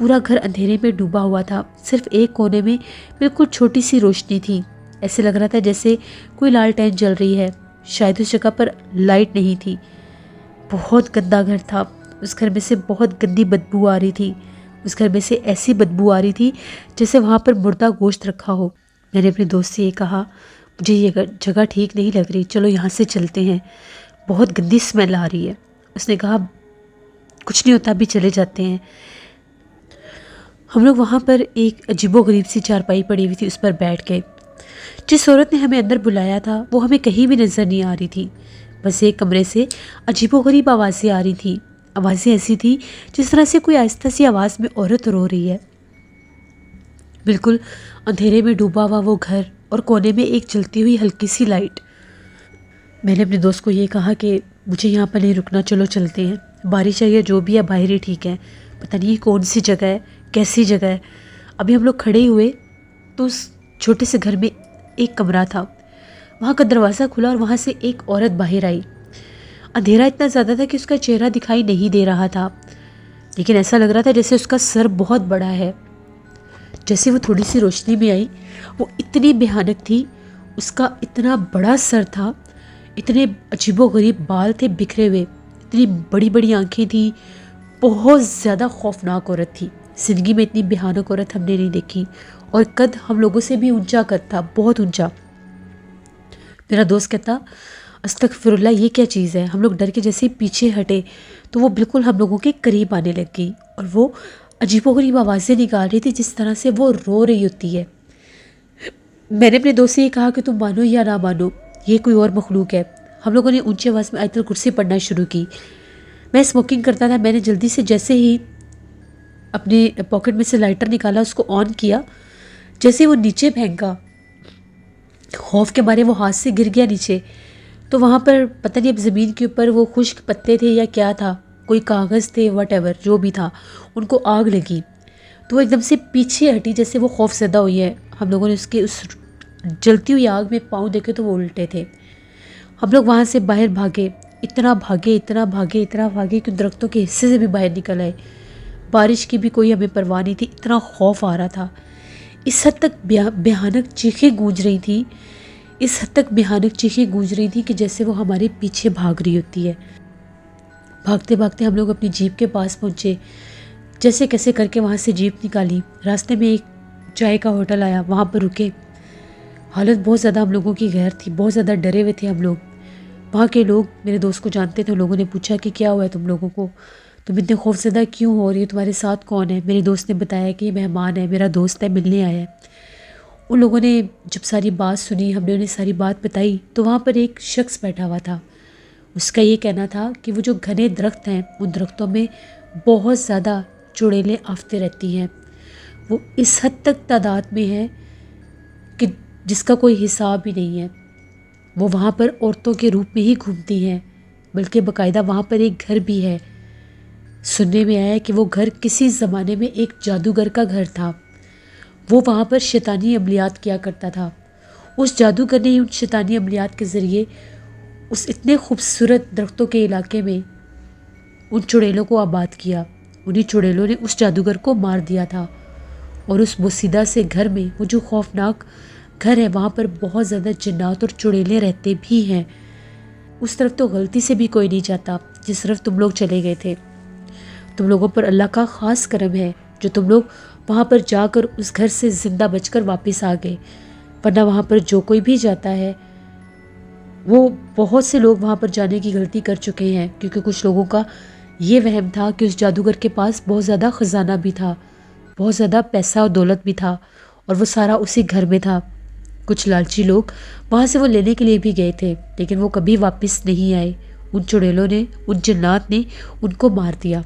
پورا گھر اندھیرے میں ڈوبا ہوا تھا، صرف ایک کونے میں بالکل چھوٹی سی روشنی تھی، ایسے لگ رہا تھا جیسے کوئی لالٹین جل رہی ہے، شاید اس جگہ پر لائٹ نہیں تھی۔ بہت گندا گھر تھا، اس گھر میں سے بہت گندی بدبو آ رہی تھی، اس گھر میں سے ایسی بدبو آ رہی تھی جیسے وہاں پر مردہ گوشت رکھا ہو۔ میں نے اپنے دوست سے یہ کہا مجھے یہ جگہ ٹھیک نہیں لگ رہی، چلو یہاں سے چلتے ہیں، بہت گندی اسمیل آ رہی ہے۔ اس نے کہا کچھ نہیں ہوتا، ابھی چلے جاتے ہیں۔ ہم لوگ وہاں پر ایک عجیب و غریب سی چارپائی پڑی ہوئی تھی، اس پر بیٹھ گئے۔ جس عورت نے ہمیں اندر بلایا تھا وہ ہمیں کہیں بھی نظر نہیں آ رہی تھی، بس ایک کمرے سے عجیب و غریب آوازیں آ رہی تھیں، آوازیں ایسی تھی جس طرح سے کوئی آہستہ سی آواز میں عورت رو رہی ہے۔ بالکل اندھیرے میں ڈوبا ہوا وہ گھر اور کونے میں ایک جلتی ہوئی ہلکی سی لائٹ۔ میں نے اپنے دوست کو یہ کہا کہ مجھے یہاں پر نہیں رکنا، چلو چلتے ہیں، بارش ہے یا جو بھی ہے باہر ہی ٹھیک ہے، پتہ نہیں کون سی جگہ ہے، کیسی جگہ ہے۔ ابھی ہم لوگ کھڑے ہی ہوئے تو اس چھوٹے سے گھر میں ایک کمرہ تھا، وہاں کا دروازہ کھلا اور وہاں سے ایک عورت باہر آئی۔ اندھیرا اتنا زیادہ تھا کہ اس کا چہرہ دکھائی نہیں دے رہا تھا، لیکن ایسا لگ رہا تھا جیسے اس کا سر بہت بڑا ہے۔ جیسے وہ تھوڑی سی روشنی میں آئی وہ اتنی بھیانک تھی، اس کا اتنا بڑا سر تھا، اتنے عجیب و غریب بال تھے بکھرے ہوئے، اتنی بڑی بڑی آنکھیں تھیں، بہت زیادہ خوفناک عورت تھی۔ زندگی میں اتنی بھیانک عورت ہم نے نہیں دیکھی، اور قد ہم لوگوں سے بھی اونچا قد تھا، بہت اونچا۔ میرا دوست کہتا استغفر اللہ، یہ کیا چیز ہے؟ ہم لوگ ڈر کے جیسے پیچھے ہٹے تو وہ بالکل ہم لوگوں کے قریب آنے لگ گئی اور وہ عجیب و غریب آوازیں نکال رہی تھی جس طرح سے وہ رو رہی ہوتی ہے۔ میں نے اپنے دوست سے یہ کہا کہ تم مانو یا نہ مانو یہ کوئی اور مخلوق ہے۔ ہم لوگوں نے اونچی آواز میں آیت الکرسی پڑھنا شروع کی۔ میں اسموکنگ کرتا تھا، میں نے جلدی سے جیسے ہی اپنے پاکٹ میں سے لائٹر نکالا، اس کو آن کیا، جیسے وہ نیچے پھینکا، خوف کے مارے وہ ہاتھ سے گر گیا نیچے، تو وہاں پر پتہ نہیں اب زمین کے اوپر وہ خشک پتے تھے یا کیا تھا، کوئی کاغذ تھے، واٹ ایور جو بھی تھا، ان کو آگ لگی تو وہ ایک دم سے پیچھے ہٹی جیسے وہ خوف زدہ ہوئی ہے۔ ہم لوگوں نے اس کے اس جلتی ہوئی آگ میں پاؤں دیکھے تو وہ الٹے تھے۔ ہم لوگ وہاں سے باہر بھاگے، اتنا بھاگے اتنا بھاگے اتنا بھاگے کہ درختوں کے حصے سے بھی باہر نکل آئے۔ بارش کی بھی کوئی ہمیں پرواہ نہیں تھی، اتنا خوف آ رہا تھا۔ اس حد تک بھیانک چیخیں گونج رہی تھیں، اس حد تک بھیانک چیخیں گونج رہی تھیں کہ جیسے وہ ہمارے پیچھے بھاگ رہی ہوتی ہے۔ بھاگتے بھاگتے ہم لوگ اپنی جیپ کے پاس پہنچے، جیسے کیسے کر کے وہاں سے جیپ نکالی، راستے میں ایک چائے کا ہوٹل آیا، وہاں پر رکے۔ حالت بہت زیادہ ہم لوگوں کی غیر تھی، بہت زیادہ ڈرے ہوئے تھے ہم لوگ۔ وہاں کے لوگ میرے دوست کو جانتے تھے، لوگوں نے پوچھا کہ کیا ہوا ہے تم لوگوں کو، تم اتنے خوف زدہ کیوں ہو رہی ہو، تمہارے ساتھ کون ہے؟ میرے دوست نے بتایا کہ یہ مہمان ہے، میرا دوست ہے، ملنے آیا ہے۔ ان لوگوں نے جب ساری بات سنی، ہم نے انہیں ساری بات بتائی، تو وہاں پر ایک شخص بیٹھا ہوا تھا۔ اس کا یہ کہنا تھا کہ وہ جو گھنے درخت ہیں ان درختوں میں بہت زیادہ چڑیلیں آفتیں رہتی ہیں، وہ اس حد تک تعداد میں ہے کہ جس کا کوئی حساب ہی نہیں ہے۔ وہ وہاں پر عورتوں کے روپ میں ہی گھومتی ہیں، بلکہ باقاعدہ وہاں پر ایک گھر بھی ہے۔ سننے میں آیا کہ وہ گھر کسی زمانے میں ایک جادوگر کا گھر تھا، وہ وہاں پر شیطانی عملیات کیا کرتا تھا۔ اس جادوگر نے ان شیطانی عملیات کے ذریعے اس اتنے خوبصورت درختوں کے علاقے میں ان چڑیلوں کو آباد کیا۔ انہی چڑیلوں نے اس جادوگر کو مار دیا تھا، اور اس بوسیدہ سے گھر میں، وہ جو خوفناک گھر ہے، وہاں پر بہت زیادہ جنات اور چڑیلیں رہتے بھی ہیں۔ اس طرف تو غلطی سے بھی کوئی نہیں جاتا جس طرف تم لوگ چلے گئے تھے۔ تم لوگوں پر اللہ کا خاص کرم ہے جو تم لوگ وہاں پر جا کر اس گھر سے زندہ بچ کر واپس آ گئے، ورنہ وہاں پر جو کوئی بھی جاتا ہے، وہ بہت سے لوگ وہاں پر جانے کی غلطی کر چکے ہیں، کیونکہ کچھ لوگوں کا یہ وہم تھا کہ اس جادوگر کے پاس بہت زیادہ خزانہ بھی تھا، بہت زیادہ پیسہ اور دولت بھی تھا، اور وہ سارا اسی گھر میں تھا۔ کچھ لالچی لوگ وہاں سے وہ لینے کے لیے بھی گئے تھے، لیکن وہ کبھی واپس نہیں آئے۔ ان چڑیلوں نے، ان جنات نے ان کو مار دیا۔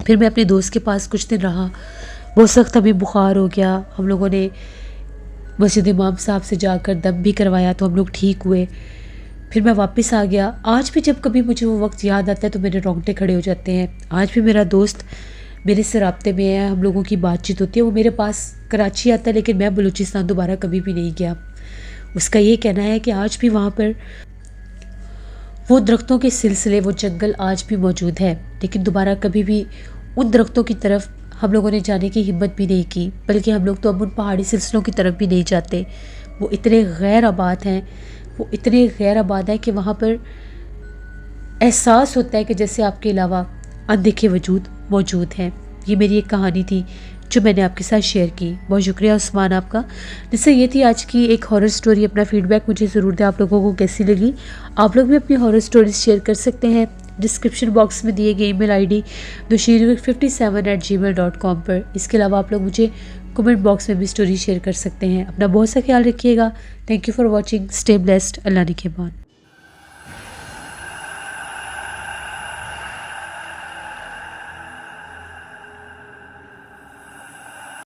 پھر میں اپنے دوست کے پاس کچھ دن رہا، بہت سخت ہمیں بخار ہو گیا، ہم لوگوں نے مسجد امام صاحب سے جا کر دم بھی کروایا تو ہم لوگ ٹھیک ہوئے۔ پھر میں واپس آ گیا۔ آج بھی جب کبھی مجھے وہ وقت یاد آتا ہے تو میرے رونگٹے کھڑے ہو جاتے ہیں۔ آج بھی میرا دوست میرے سے رابطے میں ہے، ہم لوگوں کی بات چیت ہوتی ہے۔ وہ میرے پاس کراچی آتا ہے، لیکن میں بلوچستان دوبارہ کبھی بھی نہیں گیا۔ اس کا یہ کہنا ہے کہ آج بھی وہاں پر وہ درختوں کے سلسلے، وہ جنگل آج بھی موجود ہے، لیکن دوبارہ کبھی بھی ان درختوں کی طرف ہم لوگوں نے جانے کی ہمت بھی نہیں کی، بلکہ ہم لوگ تو اب ان پہاڑی سلسلوں کی طرف بھی نہیں جاتے۔ وہ اتنے غیر آباد ہیں، وہ اتنے غیر آباد ہیں کہ وہاں پر احساس ہوتا ہے کہ جیسے آپ کے علاوہ اندیکھے وجود موجود ہیں۔ یہ میری ایک کہانی تھی جو میں نے آپ کے ساتھ شیئر کی۔ بہت شکریہ عثمان آپ کا۔ جس سے یہ تھی آج کی ایک ہارر سٹوری۔ اپنا فیڈ بیک مجھے ضرور دیں، آپ لوگوں کو کیسی لگی۔ آپ لوگ بھی اپنی ہارر سٹوریز شیئر کر سکتے ہیں ڈسکرپشن باکس میں دیے گئے ای میل آئی ڈی doshiru57@gmail.com پر۔ اس کے علاوہ آپ لوگ مجھے کمنٹ باکس میں بھی سٹوری شیئر کر سکتے ہیں۔ اپنا بہت سا خیال رکھیے گا۔ Thank you for watching. Stay blessed. اللہ نگہبان۔